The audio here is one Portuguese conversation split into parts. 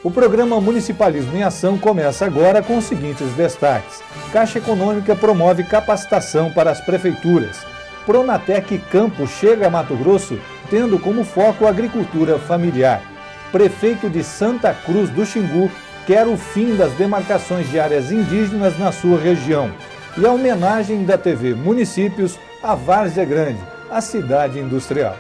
O programa Municipalismo em Ação começa agora com os seguintes destaques. Caixa Econômica promove capacitação para as prefeituras. Pronatec Campo chega a Mato Grosso, tendo como foco a agricultura familiar. Prefeito de Santa Cruz do Xingu quer o fim das demarcações de áreas indígenas na sua região. E a homenagem da TV Municípios à Várzea Grande, a cidade industrial.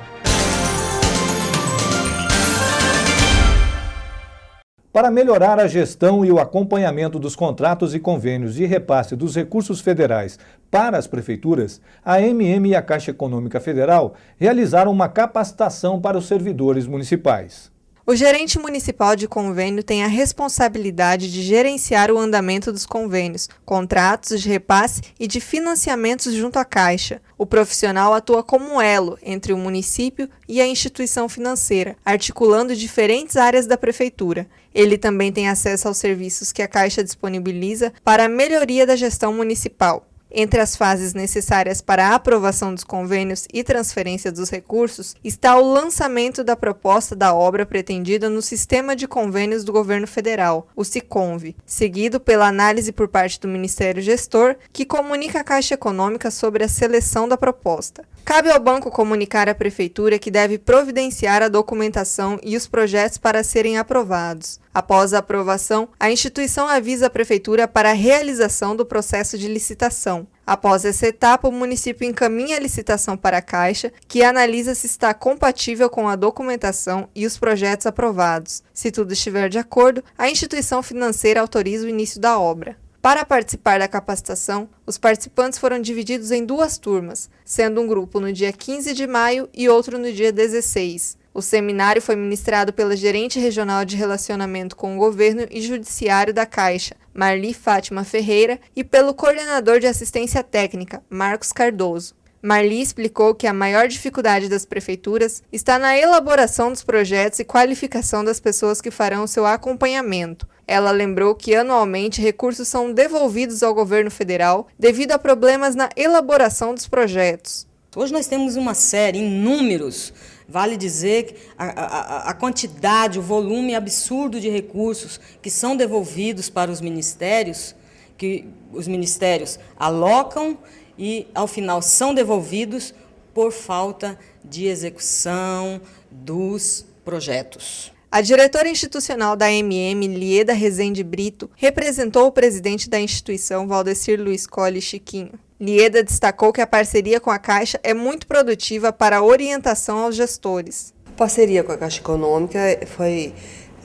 Para melhorar a gestão e o acompanhamento dos contratos e convênios de repasse dos recursos federais para as prefeituras, a AMM e a Caixa Econômica Federal realizaram uma capacitação para os servidores municipais. O gerente municipal de convênio tem a responsabilidade de gerenciar o andamento dos convênios, contratos de repasse e de financiamentos junto à Caixa. O profissional atua como um elo entre o município e a instituição financeira, articulando diferentes áreas da prefeitura. Ele também tem acesso aos serviços que a Caixa disponibiliza para a melhoria da gestão municipal. Entre as fases necessárias para a aprovação dos convênios e transferência dos recursos está o lançamento da proposta da obra pretendida no Sistema de Convênios do Governo Federal, o SICONV, seguido pela análise por parte do Ministério Gestor, que comunica à Caixa Econômica sobre a seleção da proposta. Cabe ao banco comunicar à Prefeitura que deve providenciar a documentação e os projetos para serem aprovados. Após a aprovação, a instituição avisa a Prefeitura para a realização do processo de licitação. Após essa etapa, o município encaminha a licitação para a Caixa, que analisa se está compatível com a documentação e os projetos aprovados. Se tudo estiver de acordo, a instituição financeira autoriza o início da obra. Para participar da capacitação, os participantes foram divididos em 2 turmas, sendo um grupo no dia 15 de maio e outro no dia 16. O seminário foi ministrado pela gerente regional de relacionamento com o governo e judiciário da Caixa, Marli Fátima Ferreira, e pelo coordenador de assistência técnica, Marcos Cardoso. Marli explicou que a maior dificuldade das prefeituras está na elaboração dos projetos e qualificação das pessoas que farão seu acompanhamento. Ela lembrou que anualmente recursos são devolvidos ao governo federal devido a problemas na elaboração dos projetos. Hoje nós temos uma série em números. Vale dizer que a quantidade, o volume absurdo de recursos que são devolvidos para os ministérios, que os ministérios alocam e, ao final, são devolvidos por falta de execução dos projetos. A diretora institucional da AMM, Lieda Rezende Brito, representou o presidente da instituição, Valdecir Luiz Colli Chiquinho. Lieda destacou que a parceria com a Caixa é muito produtiva para a orientação aos gestores. A parceria com a Caixa Econômica foi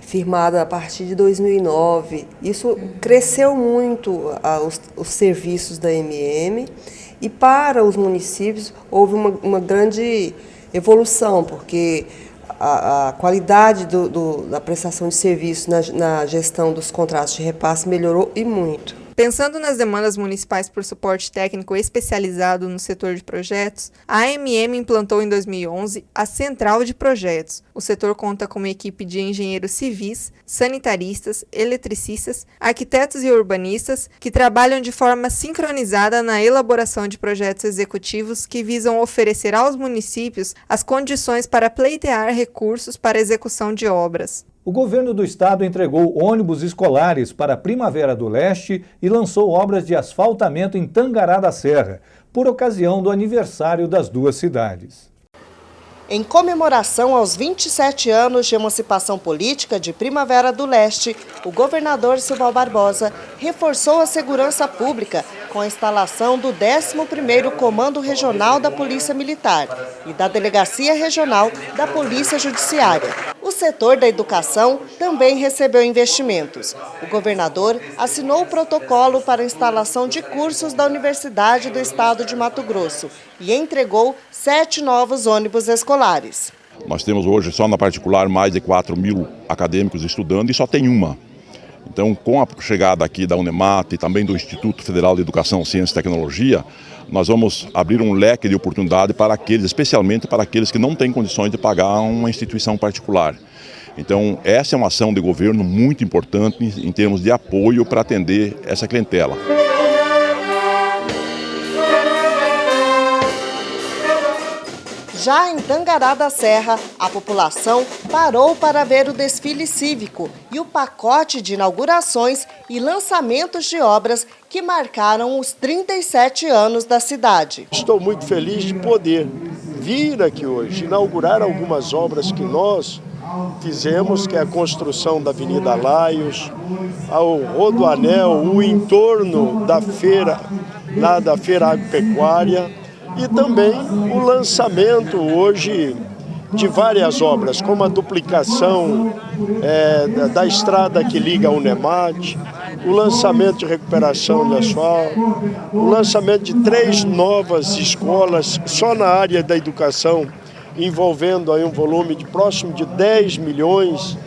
firmada a partir de 2009. Isso cresceu muito os serviços da AMM e para os municípios houve uma grande evolução, porque a qualidade da prestação de serviço na gestão dos contratos de repasse melhorou e muito. Pensando nas demandas municipais por suporte técnico especializado no setor de projetos, a AMM implantou em 2011 a Central de Projetos. O setor conta com uma equipe de engenheiros civis, sanitaristas, eletricistas, arquitetos e urbanistas que trabalham de forma sincronizada na elaboração de projetos executivos que visam oferecer aos municípios as condições para pleitear recursos para execução de obras. O governo do estado entregou ônibus escolares para a Primavera do Leste e lançou obras de asfaltamento em Tangará da Serra, por ocasião do aniversário das 2 cidades. Em comemoração aos 27 anos de emancipação política de Primavera do Leste, o governador Silval Barbosa reforçou a segurança pública com a instalação do 11º Comando Regional da Polícia Militar e da Delegacia Regional da Polícia Judiciária. O setor da educação também recebeu investimentos. O governador assinou o protocolo para a instalação de cursos da Universidade do Estado de Mato Grosso e entregou 7 novos ônibus escolares. Nós temos hoje, só na particular, mais de 4.000 acadêmicos estudando e só tem uma. Então, com a chegada aqui da Unemat e também do Instituto Federal de Educação, Ciência e Tecnologia, nós vamos abrir um leque de oportunidade para aqueles, especialmente para aqueles que não têm condições de pagar uma instituição particular. Então, essa é uma ação de governo muito importante em termos de apoio para atender essa clientela. Já em Tangará da Serra, a população parou para ver o desfile cívico e o pacote de inaugurações e lançamentos de obras que marcaram os 37 anos da cidade. Estou muito feliz de poder vir aqui hoje, inaugurar algumas obras que nós fizemos, que é a construção da Avenida Laios, ao Rodoanel, o entorno da feira, lá da Feira Agropecuária, e também o lançamento hoje de várias obras, como a duplicação da estrada que liga ao Unemate, o lançamento de recuperação de asfalto, o lançamento de 3 novas escolas só na área da educação, envolvendo aí um volume de próximo de 10 milhões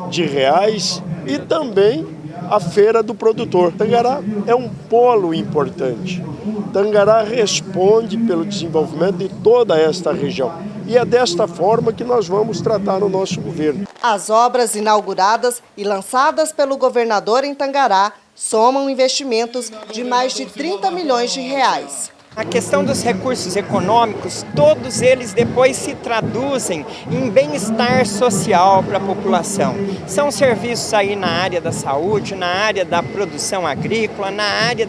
de reais, e também a Feira do Produtor. Tangará é um polo importante. Tangará responde pelo desenvolvimento de toda esta região. E é desta forma que nós vamos tratar o nosso governo. As obras inauguradas e lançadas pelo governador em Tangará somam investimentos de mais de 30 milhões de reais. A questão dos recursos econômicos, todos eles depois se traduzem em bem-estar social para a população. São serviços aí na área da saúde, na área da produção agrícola, na área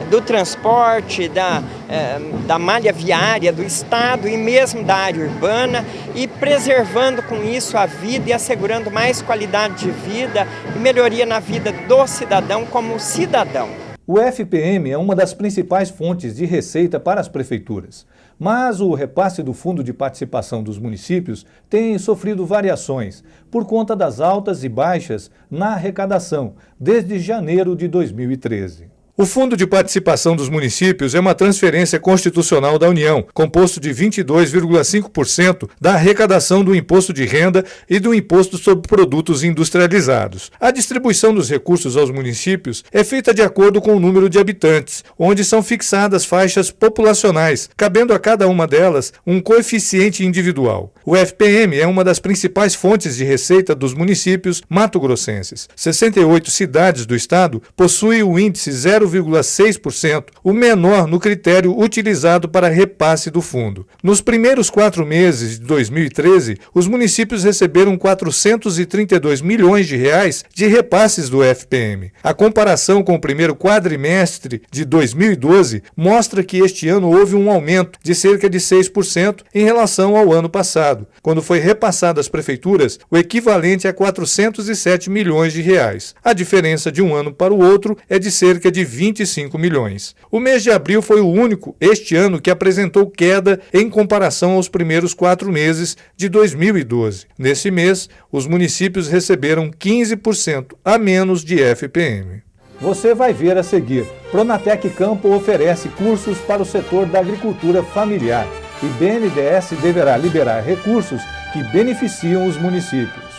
do transporte, da malha viária do estado e mesmo da área urbana, e preservando com isso a vida e assegurando mais qualidade de vida e melhoria na vida do cidadão como cidadão. O FPM é uma das principais fontes de receita para as prefeituras, mas o repasse do Fundo de Participação dos Municípios tem sofrido variações por conta das altas e baixas na arrecadação desde janeiro de 2013. O Fundo de Participação dos Municípios é uma transferência constitucional da União, composto de 22,5% da arrecadação do Imposto de Renda e do Imposto sobre Produtos Industrializados. A distribuição dos recursos aos municípios é feita de acordo com o número de habitantes, onde são fixadas faixas populacionais, cabendo a cada uma delas um coeficiente individual. O FPM é uma das principais fontes de receita dos municípios mato-grossenses. 68 cidades do estado possuem o índice 0,6%, o menor no critério utilizado para repasse do fundo. Nos primeiros 4 meses de 2013, os municípios receberam 432 milhões de reais de repasses do FPM. A comparação com o primeiro quadrimestre de 2012 mostra que este ano houve um aumento de cerca de 6% em relação ao ano passado, quando foi repassado às prefeituras o equivalente a 407 milhões de reais. A diferença de um ano para o outro é de cerca de 25 milhões. O mês de abril foi o único este ano que apresentou queda em comparação aos primeiros 4 meses de 2012. Nesse mês, os municípios receberam 15% a menos de FPM. Você vai ver a seguir. Pronatec Campo oferece cursos para o setor da agricultura familiar e BNDES deverá liberar recursos que beneficiam os municípios.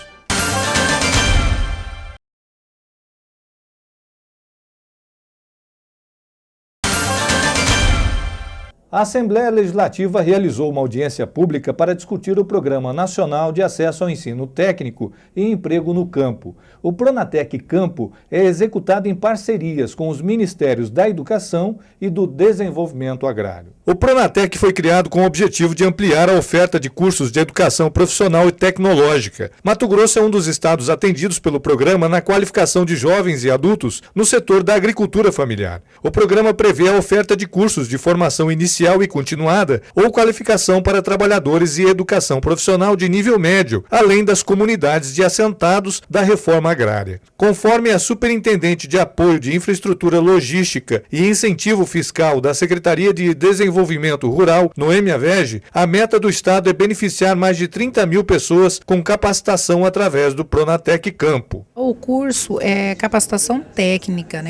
A Assembleia Legislativa realizou uma audiência pública para discutir o Programa Nacional de Acesso ao Ensino Técnico e Emprego no Campo. O Pronatec Campo é executado em parcerias com os Ministérios da Educação e do Desenvolvimento Agrário. O Pronatec foi criado com o objetivo de ampliar a oferta de cursos de educação profissional e tecnológica. Mato Grosso é um dos estados atendidos pelo programa na qualificação de jovens e adultos no setor da agricultura familiar. O programa prevê a oferta de cursos de formação inicial e continuada ou qualificação para trabalhadores e educação profissional de nível médio, além das comunidades de assentados da reforma agrária. Conforme a Superintendente de Apoio de Infraestrutura Logística e Incentivo Fiscal da Secretaria de Desenvolvimento Rural, Noêmia Vege, a meta do Estado é beneficiar mais de 30 mil pessoas com capacitação através do Pronatec Campo. O curso é capacitação técnica,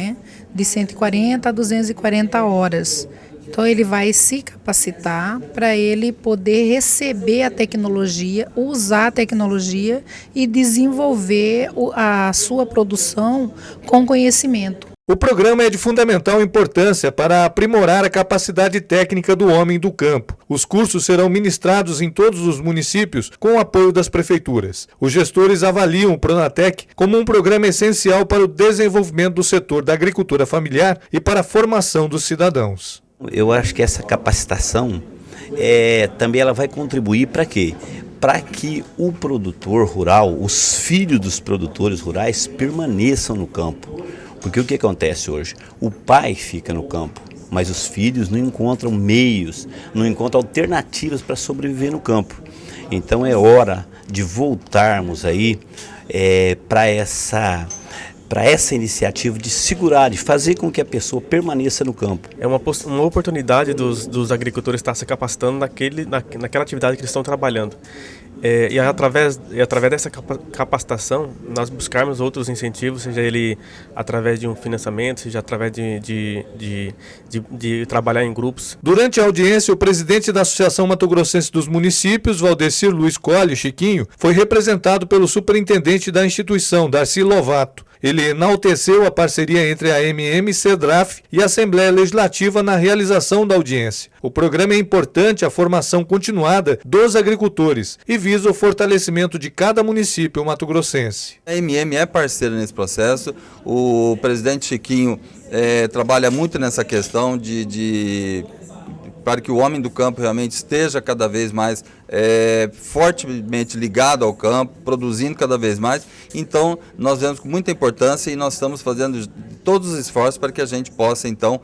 de 140 a 240 horas. Então, ele vai se capacitar para ele poder receber a tecnologia, usar a tecnologia e desenvolver a sua produção com conhecimento. O programa é de fundamental importância para aprimorar a capacidade técnica do homem do campo. Os cursos serão ministrados em todos os municípios com o apoio das prefeituras. Os gestores avaliam o Pronatec como um programa essencial para o desenvolvimento do setor da agricultura familiar e para a formação dos cidadãos. Eu acho que essa capacitação também ela vai contribuir para quê? Para que o produtor rural, os filhos dos produtores rurais permaneçam no campo. Porque o que acontece hoje? O pai fica no campo, mas os filhos não encontram meios, não encontram alternativas para sobreviver no campo. Então é hora de voltarmos aí para essa iniciativa de segurar, de fazer com que a pessoa permaneça no campo. É uma oportunidade dos agricultores estar se capacitando naquela atividade que eles estão trabalhando. E através dessa capacitação, nós buscarmos outros incentivos, seja ele através de um financiamento, seja através de trabalhar em grupos. Durante a audiência, o presidente da Associação Mato Grossense dos Municípios, Valdecir Luiz Colli, Chiquinho, foi representado pelo superintendente da instituição, Darcy Lovato. Ele enalteceu a parceria entre a MM, CEDRAF e a Assembleia Legislativa na realização da audiência. O programa é importante a formação continuada dos agricultores e visa o fortalecimento de cada município mato-grossense. A MM é parceira nesse processo. O presidente Chiquinho trabalha muito nessa questão para que o homem do campo realmente esteja cada vez mais fortemente ligado ao campo, produzindo cada vez mais. Então, nós vemos com muita importância e nós estamos fazendo todos os esforços para que a gente possa, então,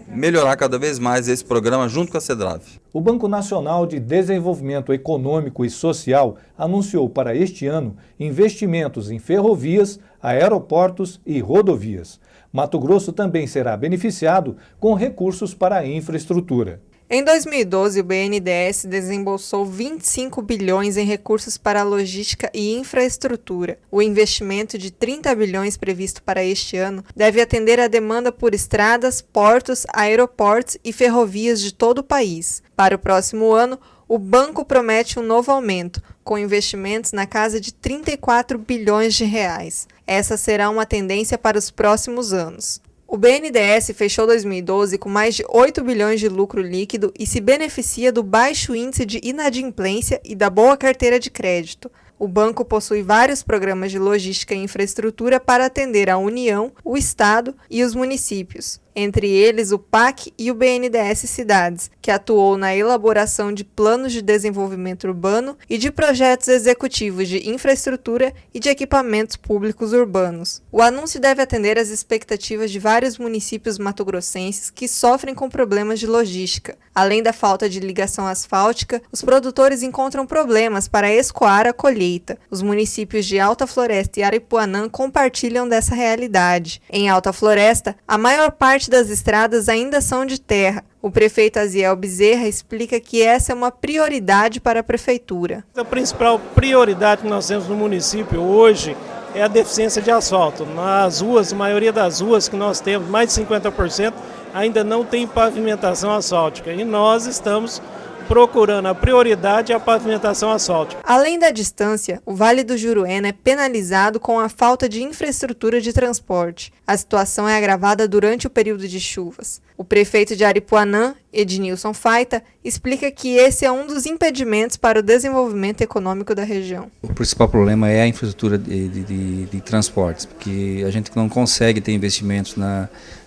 melhorar cada vez mais esse programa junto com a CEDRAF. O Banco Nacional de Desenvolvimento Econômico e Social anunciou para este ano investimentos em ferrovias, aeroportos e rodovias. Mato Grosso também será beneficiado com recursos para a infraestrutura. Em 2012, o BNDES desembolsou 25 bilhões em recursos para a logística e infraestrutura. O investimento de 30 bilhões previsto para este ano deve atender à demanda por estradas, portos, aeroportos e ferrovias de todo o país. Para o próximo ano, o banco promete um novo aumento, com investimentos na casa de 34 bilhões de reais. Essa será uma tendência para os próximos anos. O BNDES fechou 2012 com mais de 8 bilhões de lucro líquido e se beneficia do baixo índice de inadimplência e da boa carteira de crédito. O banco possui vários programas de logística e infraestrutura para atender a União, o Estado e os municípios. Entre eles o PAC e o BNDES Cidades, que atuou na elaboração de planos de desenvolvimento urbano e de projetos executivos de infraestrutura e de equipamentos públicos urbanos. O anúncio deve atender às expectativas de vários municípios mato-grossenses que sofrem com problemas de logística. Além da falta de ligação asfáltica, os produtores encontram problemas para escoar a colheita. Os municípios de Alta Floresta e Aripuanã compartilham dessa realidade. Em Alta Floresta, a maior parte das estradas ainda são de terra. O prefeito Aziel Bezerra explica que essa é uma prioridade para a prefeitura. A principal prioridade que nós temos no município hoje é a deficiência de asfalto. Nas ruas, a maioria das ruas que nós temos, mais de 50%, ainda não tem pavimentação asfáltica. E nós estamos procurando a prioridade é a pavimentação asfáltica. Além da distância, o Vale do Juruena é penalizado com a falta de infraestrutura de transporte. A situação é agravada durante o período de chuvas. O prefeito de Aripuanã, Ednilson Faita, explica que esse é um dos impedimentos para o desenvolvimento econômico da região. O principal problema é a infraestrutura de transportes, porque a gente não consegue ter investimentos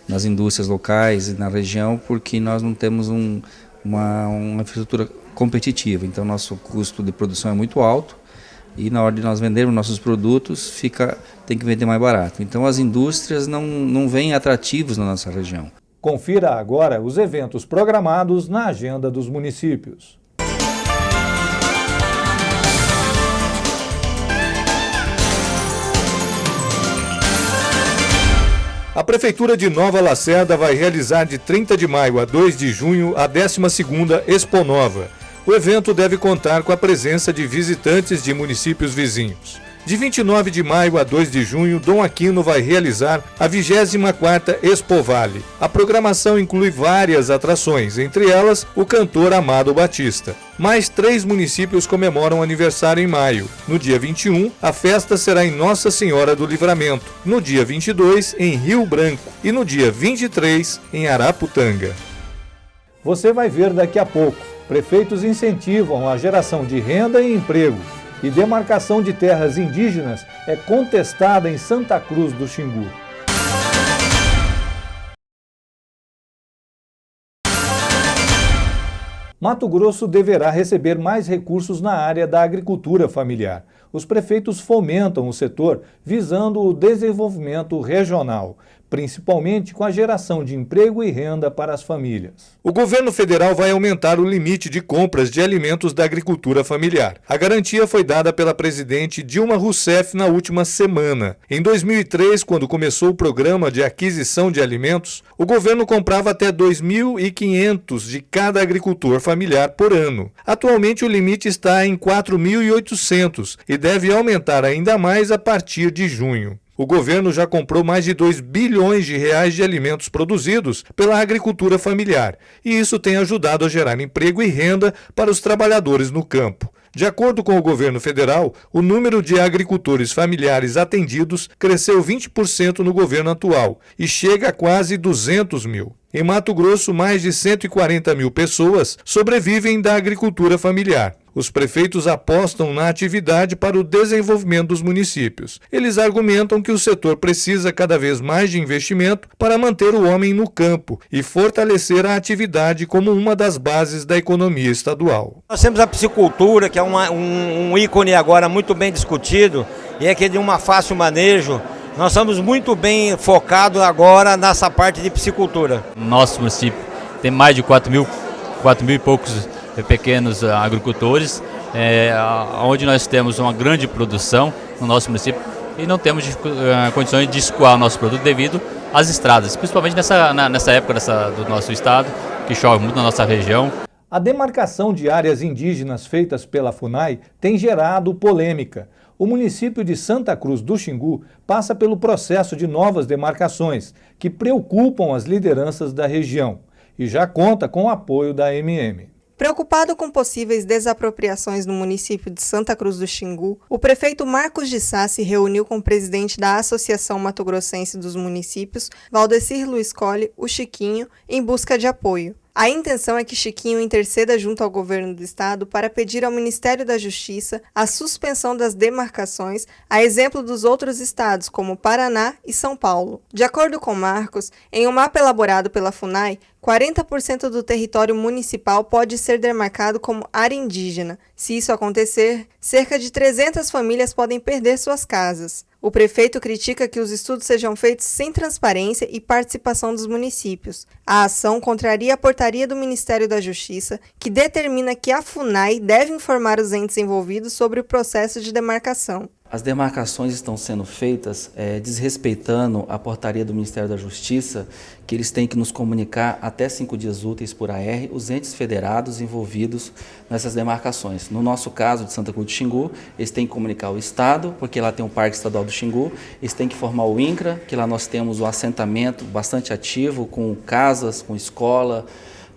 nas indústrias locais e na região porque nós não temos uma infraestrutura competitiva, então nosso custo de produção é muito alto e na hora de nós vendermos nossos produtos tem que vender mais barato. Então as indústrias não vêm atrativos na nossa região. Confira agora os eventos programados na agenda dos municípios. A Prefeitura de Nova Lacerda vai realizar de 30 de maio a 2 de junho a 12ª Expo Nova. O evento deve contar com a presença de visitantes de municípios vizinhos. De 29 de maio a 2 de junho, Dom Aquino vai realizar a 24ª Expo Vale. A programação inclui várias atrações, entre elas o cantor Amado Batista. Mais 3 municípios comemoram aniversário em maio. No dia 21, a festa será em Nossa Senhora do Livramento. No dia 22, em Rio Branco. E no dia 23, em Araputanga. Você vai ver daqui a pouco. Prefeitos incentivam a geração de renda e emprego. E demarcação de terras indígenas é contestada em Santa Cruz do Xingu. Mato Grosso deverá receber mais recursos na área da agricultura familiar. Os prefeitos fomentam o setor visando o desenvolvimento regional, principalmente com a geração de emprego e renda para as famílias. O governo federal vai aumentar o limite de compras de alimentos da agricultura familiar. A garantia foi dada pela presidente Dilma Rousseff na última semana. Em 2003, quando começou o programa de aquisição de alimentos, o governo comprava até 2.500 de cada agricultor familiar por ano. Atualmente o limite está em 4.800 e deve aumentar ainda mais a partir de junho. O governo já comprou mais de 2 bilhões de reais de alimentos produzidos pela agricultura familiar, e isso tem ajudado a gerar emprego e renda para os trabalhadores no campo. De acordo com o governo federal, o número de agricultores familiares atendidos cresceu 20% no governo atual e chega a quase 200 mil. Em Mato Grosso, mais de 140 mil pessoas sobrevivem da agricultura familiar. Os prefeitos apostam na atividade para o desenvolvimento dos municípios. Eles argumentam que o setor precisa cada vez mais de investimento para manter o homem no campo e fortalecer a atividade como uma das bases da economia estadual. Nós temos a piscicultura, que é um ícone agora muito bem discutido e é que de um fácil manejo. Nós estamos muito bem focados agora nessa parte de piscicultura. Nosso município tem mais de 4 mil e poucos pequenos agricultores, onde nós temos uma grande produção no nosso município e não temos condições de escoar o nosso produto devido às estradas, principalmente nessa época do nosso estado, que chove muito na nossa região. A demarcação de áreas indígenas feitas pela FUNAI tem gerado polêmica. O município de Santa Cruz do Xingu passa pelo processo de novas demarcações, que preocupam as lideranças da região, e já conta com o apoio da MM. Preocupado com possíveis desapropriações no município de Santa Cruz do Xingu, o prefeito Marcos de Sá se reuniu com o presidente da Associação Mato Grossense dos Municípios, Valdecir Luiz Colli, o Chiquinho, em busca de apoio. A intenção é que Chiquinho interceda junto ao governo do estado para pedir ao Ministério da Justiça a suspensão das demarcações, a exemplo dos outros estados, como Paraná e São Paulo. De acordo com Marcos, em um mapa elaborado pela FUNAI, 40% do território municipal pode ser demarcado como área indígena. Se isso acontecer, cerca de 300 famílias podem perder suas casas. O prefeito critica que os estudos sejam feitos sem transparência e participação dos municípios. A ação contraria a portaria do Ministério da Justiça, que determina que a FUNAI deve informar os entes envolvidos sobre o processo de demarcação. As demarcações estão sendo feitas desrespeitando a portaria do Ministério da Justiça, que eles têm que nos comunicar até 5 dias úteis por AR os entes federados envolvidos nessas demarcações. No nosso caso de Santa Cruz do Xingu, eles têm que comunicar o Estado, porque lá tem o Parque Estadual do Xingu, eles têm que formar o INCRA, que lá nós temos um assentamento bastante ativo, com casas, com escola,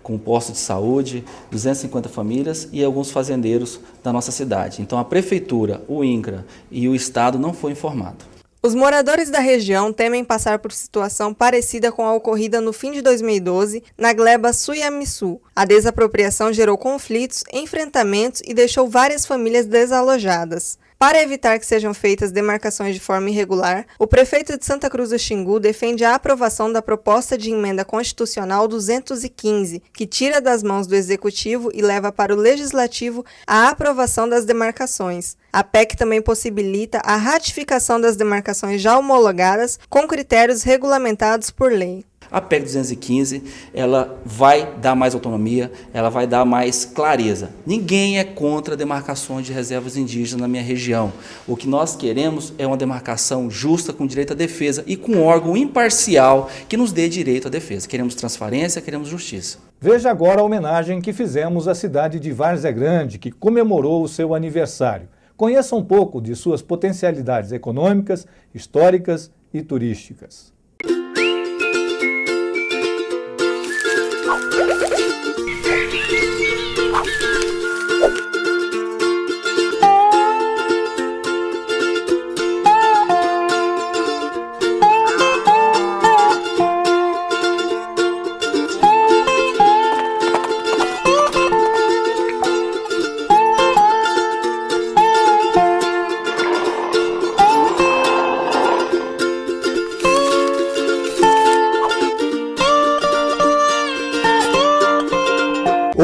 com posto de saúde, 250 famílias e alguns fazendeiros da nossa cidade. Então a Prefeitura, o INCRA e o Estado não foi informado. Os moradores da região temem passar por situação parecida com a ocorrida no fim de 2012 na gleba Suyamiçu. A desapropriação gerou conflitos, enfrentamentos e deixou várias famílias desalojadas. Para evitar que sejam feitas demarcações de forma irregular, o prefeito de Santa Cruz do Xingu defende a aprovação da proposta de emenda constitucional 215, que tira das mãos do Executivo e leva para o Legislativo a aprovação das demarcações. A PEC também possibilita a ratificação das demarcações já homologadas com critérios regulamentados por lei. A PEC 215, ela vai dar mais autonomia, ela vai dar mais clareza. Ninguém é contra demarcações de reservas indígenas na minha região. O que nós queremos é uma demarcação justa, com direito à defesa e com um órgão imparcial que nos dê direito à defesa. Queremos transparência, queremos justiça. Veja agora a homenagem que fizemos à cidade de Várzea Grande, que comemorou o seu aniversário. Conheça um pouco de suas potencialidades econômicas, históricas e turísticas.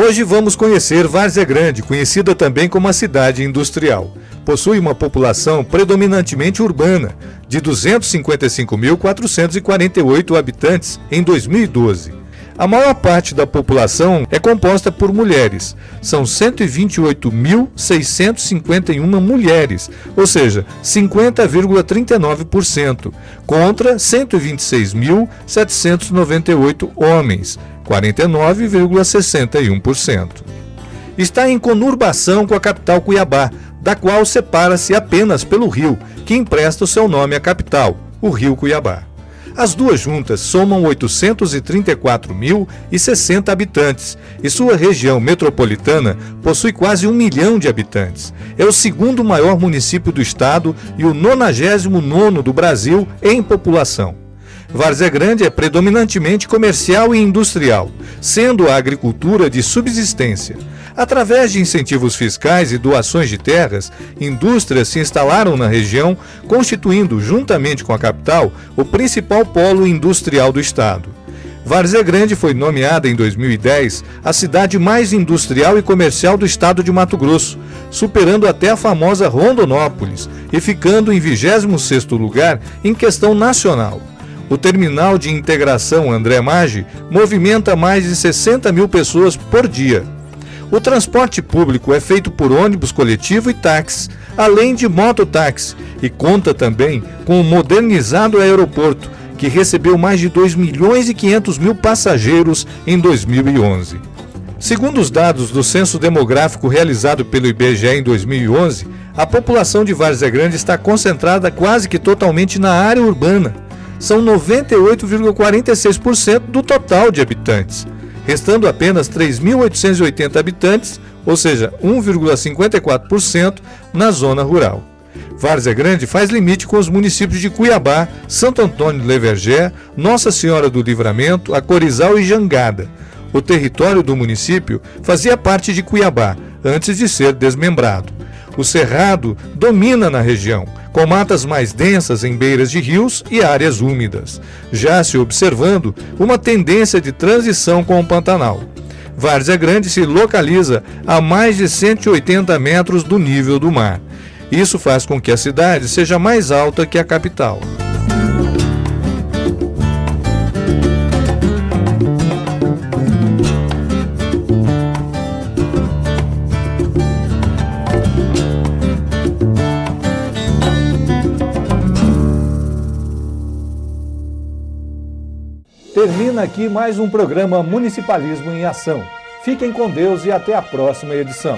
Hoje vamos conhecer Várzea Grande, conhecida também como a cidade industrial. Possui uma população predominantemente urbana, de 255.448 habitantes em 2012. A maior parte da população é composta por mulheres. São 128.651 mulheres, ou seja, 50,39%, contra 126.798 homens, 49,61%. Está em conurbação com a capital Cuiabá, da qual separa-se apenas pelo rio, que empresta o seu nome à capital, o Rio Cuiabá. As duas juntas somam 834.060 habitantes e sua região metropolitana possui quase 1 milhão de habitantes. É o segundo maior município do estado e o 99º do Brasil em população. Várzea Grande é predominantemente comercial e industrial, sendo a agricultura de subsistência. Através de incentivos fiscais e doações de terras, indústrias se instalaram na região, constituindo, juntamente com a capital, o principal polo industrial do estado. Várzea Grande foi nomeada em 2010 a cidade mais industrial e comercial do estado de Mato Grosso, superando até a famosa Rondonópolis e ficando em 26º lugar em questão nacional. O terminal de integração André Maggi movimenta mais de 60 mil pessoas por dia. O transporte público é feito por ônibus coletivo e táxis, além de mototáxi, e conta também com o modernizado aeroporto, que recebeu mais de 2.500.000 passageiros em 2011. Segundo os dados do Censo Demográfico realizado pelo IBGE em 2011, a população de Várzea Grande está concentrada quase que totalmente na área urbana. São 98,46% do total de habitantes, restando apenas 3.880 habitantes, ou seja, 1,54% na zona rural. Várzea Grande faz limite com os municípios de Cuiabá, Santo Antônio do Levergé, Nossa Senhora do Livramento, Acorizal e Jangada. O território do município fazia parte de Cuiabá, antes de ser desmembrado. O cerrado domina na região, com matas mais densas em beiras de rios e áreas úmidas, já se observando uma tendência de transição com o Pantanal. Várzea Grande se localiza a mais de 180 metros do nível do mar. Isso faz com que a cidade seja mais alta que a capital. Termina aqui mais um programa Municipalismo em Ação. Fiquem com Deus e até a próxima edição.